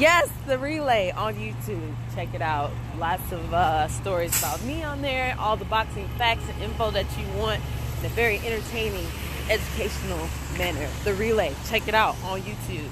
Yes, the relay on YouTube. Check it out. Lots of stories about me on there. All the boxing facts and info that you want in a very entertaining, educational manner. The relay. Check it out on YouTube.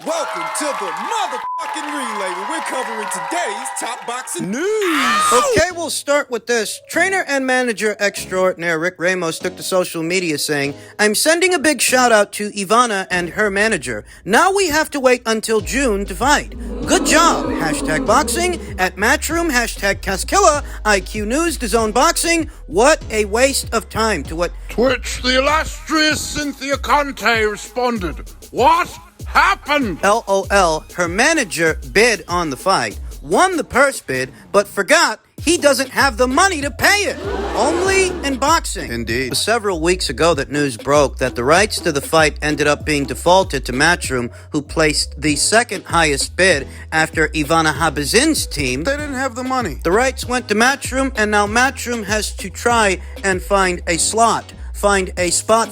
Welcome to the motherfucking relay where we're covering today's top boxing news. Okay, we'll start with this. Trainer and manager extraordinaire Rick Ramos took to social media saying, "I'm sending a big shout out to Ivana and her manager. Now we have to wait until June to fight. Good job. Hashtag boxing at Matchroom. Hashtag Casquilla. IQ News. DAZN Boxing. What a waste of time." To what Twitch, the illustrious Cynthia Conte responded, "What happened?" LOL, her manager bid on the fight, won the purse bid, but forgot he doesn't have the money to pay it. Only in boxing. Indeed. Several weeks ago that news broke that the rights to the fight ended up being defaulted to Matchroom, who placed the second highest bid after Ivana Habazin's team. They didn't have the money. The rights went to Matchroom, and now Matchroom has to try and find a spot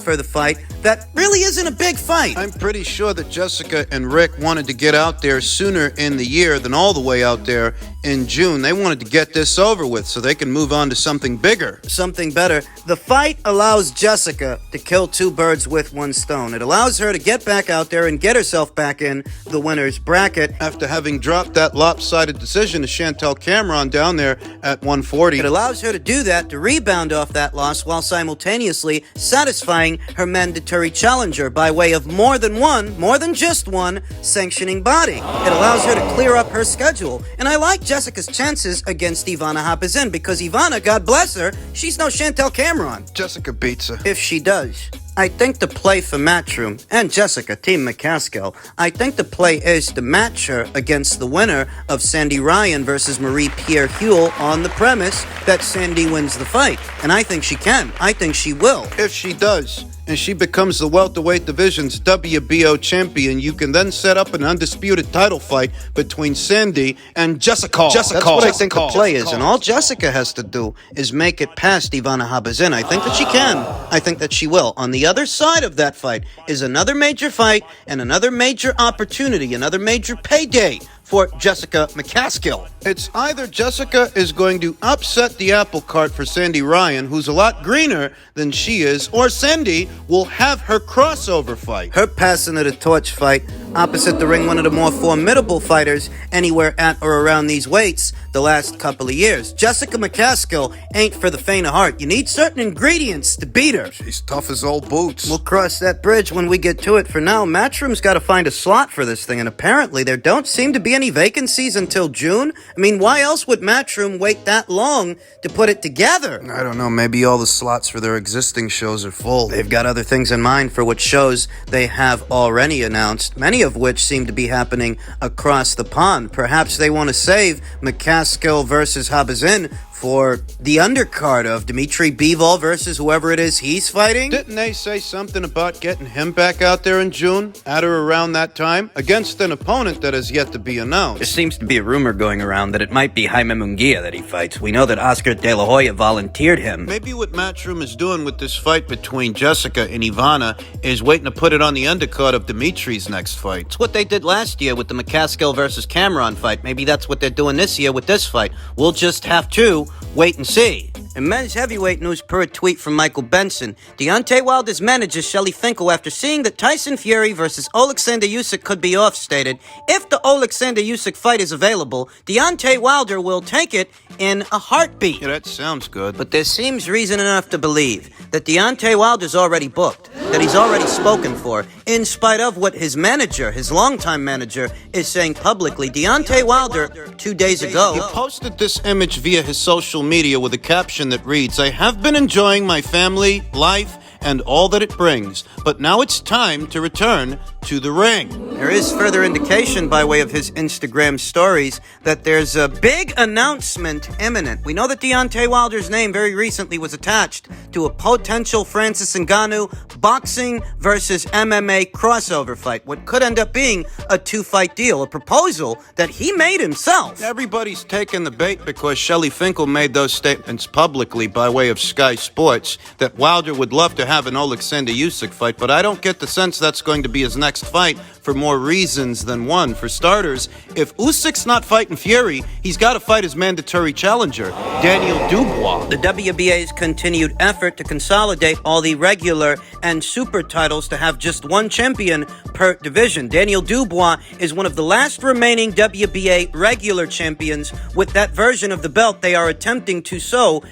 for the fight that really isn't a big fight. I'm pretty sure that Jessica and Rick wanted to get out there sooner in the year than all the way out there in June. They wanted to get this over with so they can move on to something bigger. Something better. The fight allows Jessica to kill two birds with one stone. It allows her to get back out there and get herself back in the winner's bracket. After having dropped that lopsided decision to Chantel Cameron down there at 140. It allows her to do that, to rebound off that loss while simultaneously satisfying her mandatory challenger by way of more than just one sanctioning body. It allows her to clear up her schedule. And I like Jessica's chances against Ivana Habazin because Ivana, God bless her, she's no Chantel Cameron. Jessica beats her. If she does. I think the play for Matchroom and Jessica, Team McCaskill, I think the play is to match her against the winner of Sandy Ryan versus Marie-Pierre Huel on the premise that Sandy wins the fight. And I think she can. I think she will. If she does, and she becomes the welterweight division's WBO champion, you can then set up an undisputed title fight between Sandy and Jessica. That's what I think the play is, and all Jessica has to do is make it past Ivana Habazin. I think that she can. I think that she will. On the other side of that fight is another major fight and another major opportunity, another major payday for Jessica McCaskill. It's either Jessica is going to upset the apple cart for Sandy Ryan, who's a lot greener than she is, or Sandy will have her crossover fight. Her passing of the torch fight opposite the ring, one of the more formidable fighters anywhere at or around these weights the last couple of years. Jessica McCaskill ain't for the faint of heart. You need certain ingredients to beat her. She's tough as old boots. We'll cross that bridge when we get to it. For now, Matchroom's got to find a slot for this thing, and apparently there don't seem to be any vacancies until June. I mean, why else would Matchroom wait that long to put it together? I don't know, maybe all the slots for their existing shows are full. They've got other things in mind for which shows they have already announced, many of which seem to be happening across the pond. Perhaps they want to save McCaskill versus Habazin for the undercard of Dmitry Bivol versus whoever it is he's fighting. Didn't they say something about getting him back out there in June, at or around that time, against an opponent that has yet to be announced? There seems to be a rumor going around that it might be Jaime Munguia that he fights. We know that Oscar De La Hoya volunteered him. Maybe what Matchroom is doing with this fight between Jessica and Ivana is waiting to put it on the undercard of Dimitri's next fight. It's what they did last year with the McCaskill versus Cameron fight. Maybe that's what they're doing this year with this fight. We'll just have to wait and see. In men's heavyweight news, per a tweet from Michael Benson, Deontay Wilder's manager Shelly Finkel, after seeing that Tyson Fury versus Alexander Usyk could be off, stated, "If the Alexander Usyk fight is available, Deontay Wilder will take it in a heartbeat." Yeah, that sounds good. But there seems reason enough to believe that Deontay Wilder's already booked, that he's already spoken for, in spite of what his manager, his longtime manager, is saying publicly. Deontay Wilder, 2 days ago, he posted this image via his social media with a caption that reads, "I have been enjoying my family, life, and all that it brings, but now it's time to return to the ring." There is further indication by way of his Instagram stories that there's a big announcement imminent. We know that Deontay Wilder's name very recently was attached to a potential Francis Ngannou boxing versus MMA crossover fight, what could end up being a 2-fight deal, a proposal that he made himself. Everybody's taking the bait because Shelly Finkel made those statements publicly by way of Sky Sports that Wilder would love to have have an Alexander Usyk fight, but I don't get the sense that's going to be his next fight for more reasons than one. For starters, if Usyk's not fighting Fury, he's got to fight his mandatory challenger, Daniel Dubois. The WBA's continued effort to consolidate all the regular and super titles to have just one champion per division. Daniel Dubois is one of the last remaining WBA regular champions. With that version of the belt, they are attempting to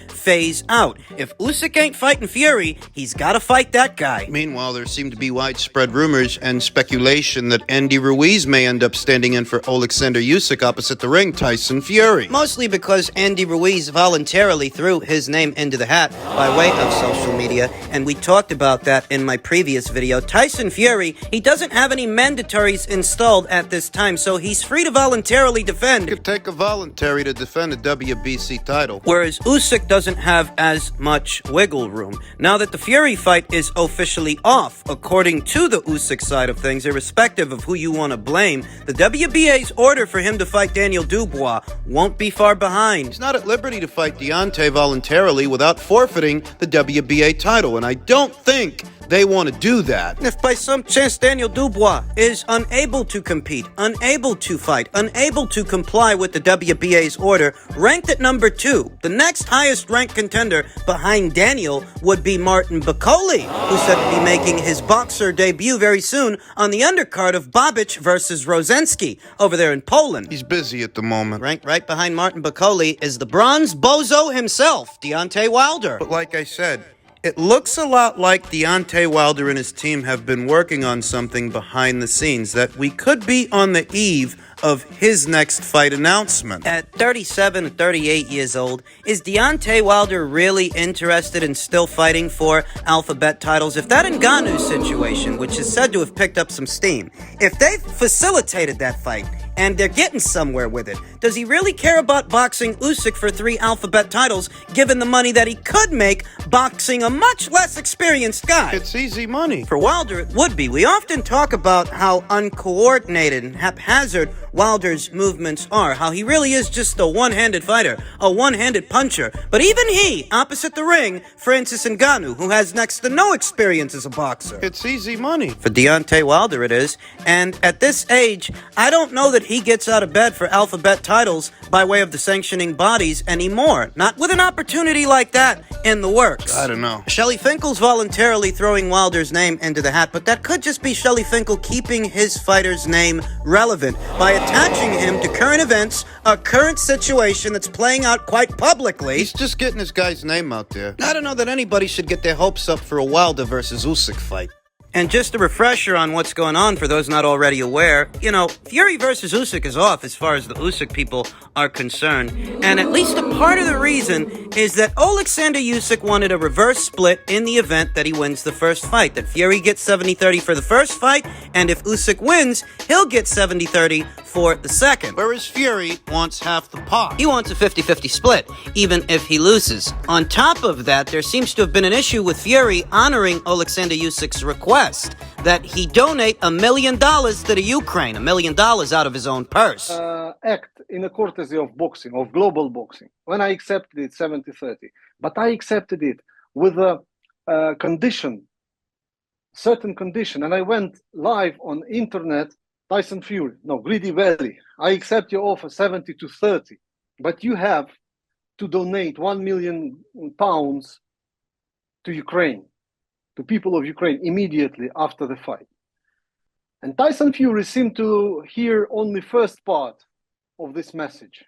phase out. If Usyk ain't fighting Fury, he's got to fight that guy. Meanwhile, there seem to be widespread rumors and speculation that Andy Ruiz may end up standing in for Alexander Usyk opposite the ring, Tyson Fury. Mostly because Andy Ruiz voluntarily threw his name into the hat by way of social media, and we talked about that in my previous video. Tyson Fury, he doesn't have any mandatories installed at this time, so he's free to voluntarily defend. It could take a voluntary to defend a WBC title. Whereas Usyk doesn't have as much wiggle room. Now that the Fury fight is officially off, according to the Usyk side of things, irrespective of who you want to blame, the WBA's order for him to fight Daniel Dubois won't be far behind. He's not at liberty to fight Deontay voluntarily without forfeiting the WBA title, and I don't think they want to do that. If by some chance Daniel Dubois is unable to compete, unable to fight, unable to comply with the WBA's order, ranked at number 2, the next highest ranked contender behind Daniel would be Martin Bakole, who's set to be making his boxer debut very soon on the undercard of Babic versus Rozensky over there in Poland. He's busy at the moment. Ranked right behind Martin Bakole is the bronze bozo himself, Deontay Wilder. But like I said, it looks a lot like Deontay Wilder and his team have been working on something behind the scenes, that we could be on the eve of his next fight announcement. At 37 or 38 years old, is Deontay Wilder really interested in still fighting for alphabet titles? If that Ngannou situation, which is said to have picked up some steam, if they facilitated that fight, and they're getting somewhere with it, does he really care about boxing Usyk for 3 alphabet titles, given the money that he could make boxing a much less experienced guy? It's easy money. For Wilder, it would be. We often talk about how uncoordinated and haphazard Wilder's movements are, how he really is just a one-handed fighter, a one-handed puncher. But even he, opposite the ring, Francis Ngannou, who has next to no experience as a boxer. It's easy money. For Deontay Wilder it is, and at this age, I don't know that he gets out of bed for alphabet titles by way of the sanctioning bodies anymore. Not with an opportunity like that in the works. I don't know. Shelley Finkel's voluntarily throwing Wilder's name into the hat, but that could just be Shelley Finkel keeping his fighter's name relevant by attaching him to current events, a current situation that's playing out quite publicly. He's just getting his guy's name out there. I don't know that anybody should get their hopes up for a Wilder versus Usyk fight. And just a refresher on what's going on for those not already aware, Fury versus Usyk is off as far as the Usyk people are concerned. And at least a part of the reason is that Alexander Usyk wanted a reverse split in the event that he wins the first fight. That Fury gets 70-30 for the first fight, and if Usyk wins, he'll get 70-30 for the second. Whereas Fury wants half the pot. He wants a 50-50 split, even if he loses. On top of that, there seems to have been an issue with Fury honoring Alexander Usyk's request that he donate $1 million to the Ukraine, $1 million out of his own purse. Act in a courtesy of boxing, of global boxing, when I accepted it 70-30. But I accepted it with a condition, certain condition, and I went live on internet, Tyson Fury, no, Greedy Valley, I accept your offer 70-30, but you have to donate £1 million to Ukraine, to people of Ukraine immediately after the fight. And Tyson Fury seemed to hear only first part of this message.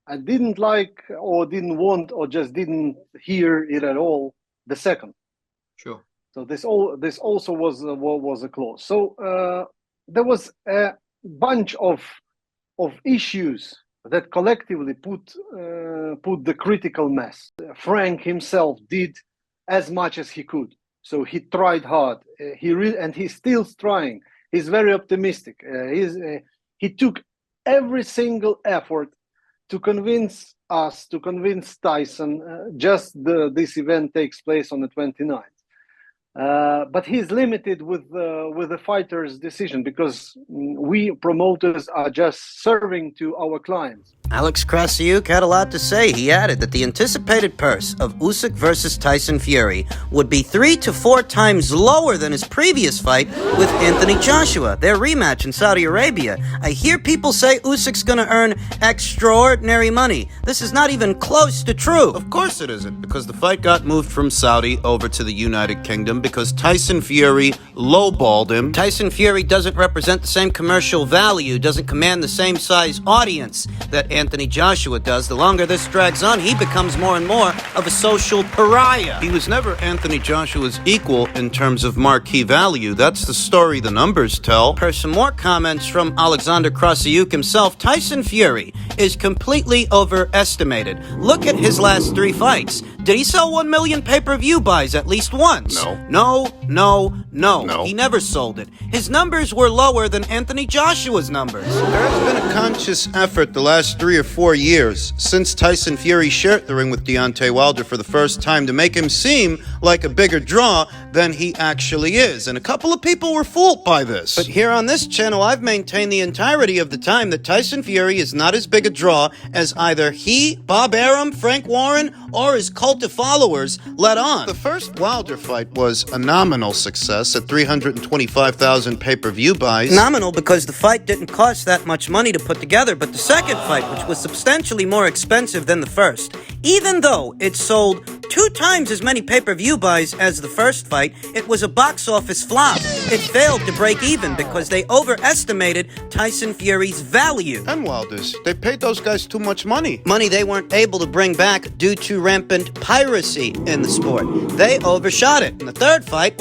I didn't like or didn't want or just didn't hear it at all the second. Sure. So this also was a clause. So there was a bunch of issues that collectively put the critical mass. Frank himself did as much as he could. So he tried hard. And he's still trying. He's very optimistic. He took every single effort to convince us, to convince Tyson, this event takes place on the 29th. But he's limited with the fighter's decision because we promoters are just serving to our clients. Alex Krassyuk had a lot to say. He added that the anticipated purse of Usyk versus Tyson Fury would be 3 to 4 times lower than his previous fight with Anthony Joshua, their rematch in Saudi Arabia. I hear people say Usyk's gonna earn extraordinary money. This is not even close to true. Of course it isn't, because the fight got moved from Saudi over to the United Kingdom because Tyson Fury lowballed him. Tyson Fury doesn't represent the same commercial value, doesn't command the same size audience that Anthony Joshua does. The longer this drags on, he becomes more and more of a social pariah. He was never Anthony Joshua's equal in terms of marquee value. That's the story the numbers tell. Per some more comments from Alexander Krassyuk himself, Tyson Fury is completely overestimated. Look at his last 3 fights. Did he sell 1 million pay-per-view buys at least once? No. No. He never sold it. His numbers were lower than Anthony Joshua's numbers. There has been a conscious effort the last 3 or 4 years since Tyson Fury shared the ring with Deontay Wilder for the first time to make him seem like a bigger draw than he actually is. And a couple of people were fooled by this. But here on this channel, I've maintained the entirety of the time that Tyson Fury is not as big a draw as either he, Bob Arum, Frank Warren, or his cult of followers let on. The first Wilder fight was a nominal success at 325,000 pay-per-view buys. Nominal because the fight didn't cost that much money to put together, but the second fight, which was substantially more expensive than the first, even though it sold 2 times as many pay-per-view buys as the first fight, it was a box office flop. It failed to break even because they overestimated Tyson Fury's value. And Wilder's. They paid those guys too much money. Money they weren't able to bring back due to rampant piracy in the sport. They overshot it. In the third fight,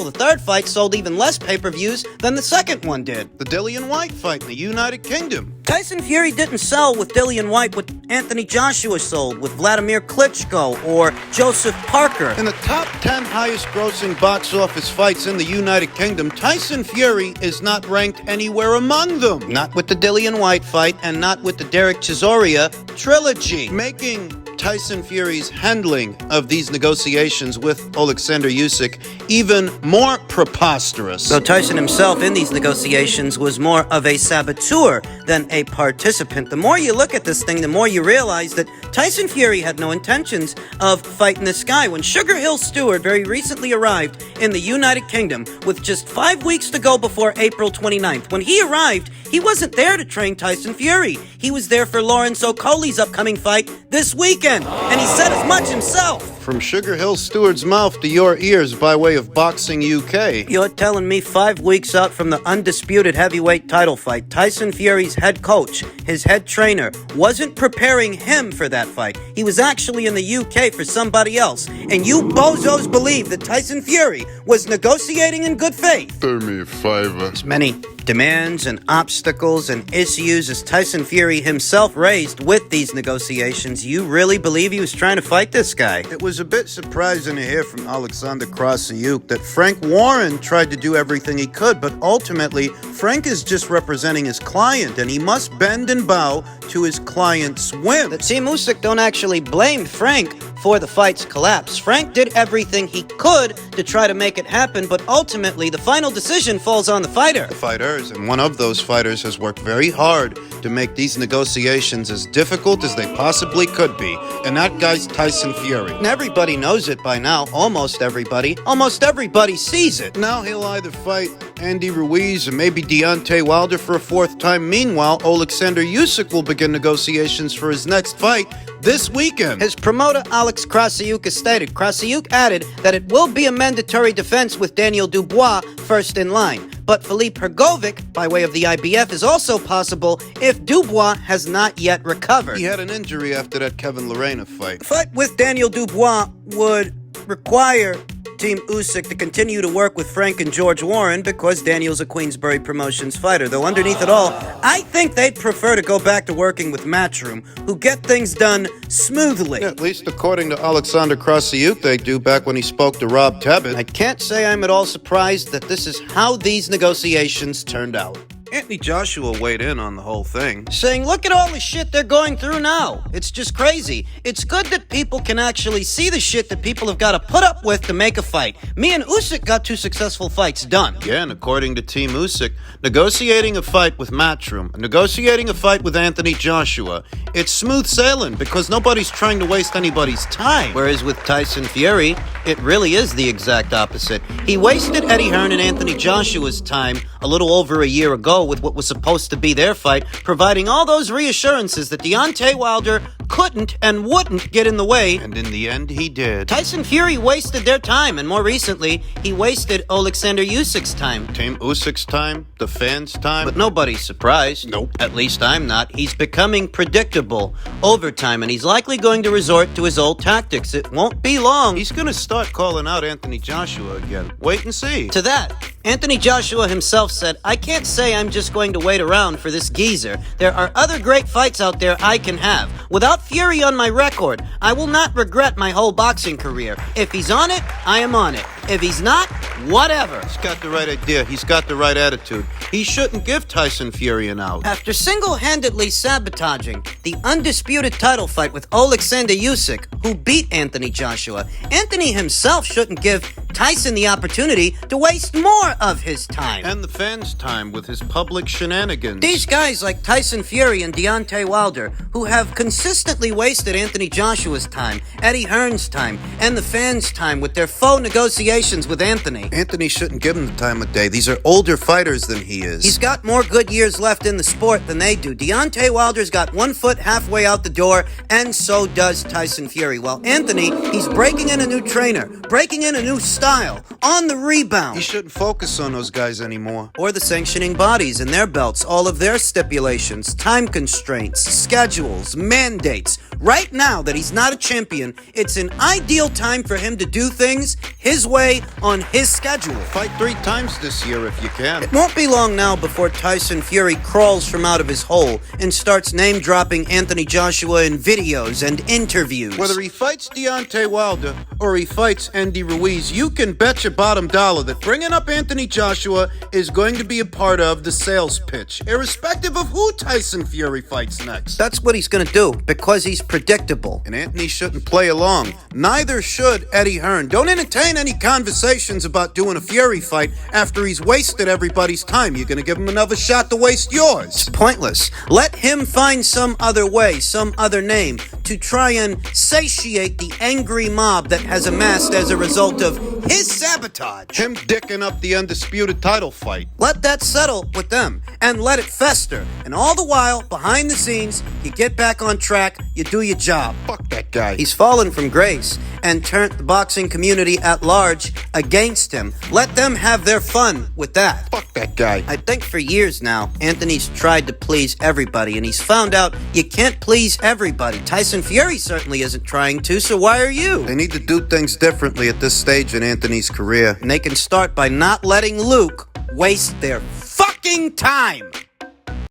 sold even less pay-per-views than the second one did. The Dillian White fight in the United Kingdom. Tyson Fury didn't sell with Dillian White what Anthony Joshua sold with Vladimir Klitschko or Joseph Parker. In the top 10 highest grossing box office fights in the United Kingdom, Tyson Fury is not ranked anywhere among them. Not with the Dillian White fight and not with the Derek Chisora trilogy. Making Tyson Fury's handling of these negotiations with Alexander Usyk even more preposterous. Though Tyson himself in these negotiations was more of a saboteur than a participant. The more you look at this thing, the more you realize that Tyson Fury had no intentions of fighting this guy. When Sugar Hill Stewart very recently arrived in the United Kingdom with just 5 weeks to go before April 29th, when he arrived, he wasn't there to train Tyson Fury. He was there for Lawrence Okolie's upcoming fight this weekend, and he said as much himself. From Sugar Hill Stewart's mouth to your ears by way of Boxing UK. You're telling me 5 weeks out from the undisputed heavyweight title fight, Tyson Fury's head coach, his head trainer, wasn't preparing him for that fight. He was actually in the UK for somebody else. And you bozos believe that Tyson Fury was negotiating in good faith. Do me a favor. As many demands and obstacles and issues as Tyson Fury himself raised with these negotiations, you really believe he was trying to fight this guy? It was a bit surprising to hear from Alexander Krassyuk that Frank Warren tried to do everything he could, but ultimately, Frank is just representing his client, and he must bend and bow to his client's whim. The Team Usyk don't actually blame Frank for the fight's collapse. Frank did everything he could to try to make it happen, but ultimately, the final decision falls on the fighter. The fighters, and one of those fighters has worked very hard to make these negotiations as difficult as they possibly could be, and that guy's Tyson Fury. And everybody knows it by now. Almost everybody. Almost everybody sees it. Now he'll either fight Andy Ruiz or maybe Deontay Wilder for a 4th time. Meanwhile, Alexander Usyk will begin negotiations for his next fight this weekend. His promoter, Alex Krassyuk, has stated. Krassyuk added that it will be a mandatory defense with Daniel Dubois first in line. But Philippe Hrgovic, by way of the IBF, is also possible if Dubois has not yet recovered. He had an injury after that Kevin Lorena fight. The fight with Daniel Dubois would require Team Usyk to continue to work with Frank and George Warren because Daniel's a Queensberry Promotions fighter. Though underneath it all, I think they'd prefer to go back to working with Matchroom, who get things done smoothly. Yeah, at least according to Alexander Krassyuk, they do back when he spoke to Rob Tebbett. I can't say I'm at all surprised that this is how these negotiations turned out. Anthony Joshua weighed in on the whole thing, saying, look at all the shit they're going through now. It's just crazy. It's good that people can actually see the shit that people have got to put up with to make a fight. Me and Usyk got 2 successful fights done. Yeah, and according to Team Usyk, negotiating a fight with Matchroom, negotiating a fight with Anthony Joshua, it's smooth sailing because nobody's trying to waste anybody's time. Whereas with Tyson Fury, it really is the exact opposite. He wasted Eddie Hearn and Anthony Joshua's time a little over a year ago with what was supposed to be their fight, providing all those reassurances that Deontay Wilder couldn't and wouldn't get in the way. And in the end, he did. Tyson Fury wasted their time, and more recently, he wasted Alexander Usyk's time. Team Usyk's time, the fans' time. But nobody's surprised. Nope. At least I'm not. He's becoming predictable over time, and he's likely going to resort to his old tactics. It won't be long. He's gonna start calling out Anthony Joshua again. Wait and see. To that, Anthony Joshua himself said, I can't say I'm just going to wait around for this geezer. There are other great fights out there I can have. Without Fury on my record, I will not regret my whole boxing career. If he's on it, I am on it. If he's not, whatever. He's got the right idea. He's got the right attitude. He shouldn't give Tyson Fury an out. After single-handedly sabotaging the undisputed title fight with Alexander Usyk, who beat Anthony Joshua, Anthony himself shouldn't give Tyson the opportunity to waste more of his time. And the fans' time with his public shenanigans. These guys like Tyson Fury and Deontay Wilder, who have consistently wasted Anthony Joshua's time, Eddie Hearn's time, and the fans' time with their faux negotiations with Anthony. Anthony shouldn't give him the time of day. These are older fighters than he is. He's got more good years left in the sport than they do. Deontay Wilder's got 1 foot halfway out the door, and so does Tyson Fury. While Anthony, he's breaking in a new trainer, breaking in a new style, on the rebound. He shouldn't focus on those guys anymore. Or the sanctioning bodies and their belts, all of their stipulations, time constraints, schedules, mandates. Right now that he's not a champion, it's an ideal time for him to do things his way on his schedule. Fight 3 times this year if you can. It won't be long now before Tyson Fury crawls from out of his hole and starts name-dropping Anthony Joshua in videos and interviews. Whether he fights Deontay Wilder or he fights Andy Ruiz, you can bet your bottom dollar that bringing up Anthony Joshua is going to be a part of the sales pitch, irrespective of who Tyson Fury fights next. That's what he's going to do, because he's predictable. And Anthony shouldn't play along. Neither should Eddie Hearn. Don't entertain any conversations about doing a Fury fight after he's wasted everybody's time. You're going to give him another shot to waste yours. It's pointless. Let him find some other way, some other name, to try and satiate the angry mob that has amassed as a result of his sabotage. Him dicking up the undisputed title fight. Let that settle with them, and let it fester. And all the while, behind the scenes, you get back on track, you do your job. Fuck that guy. He's fallen from grace and turned the boxing community at large against him. Let them have their fun with that. Fuck that guy. I think for years now, Anthony's tried to please everybody, and he's found out you can't please everybody. Tyson Fury certainly isn't trying to, so why are you? They need to do things differently at this stage in Anthony's career. And they can start by not letting Luke waste their fucking time.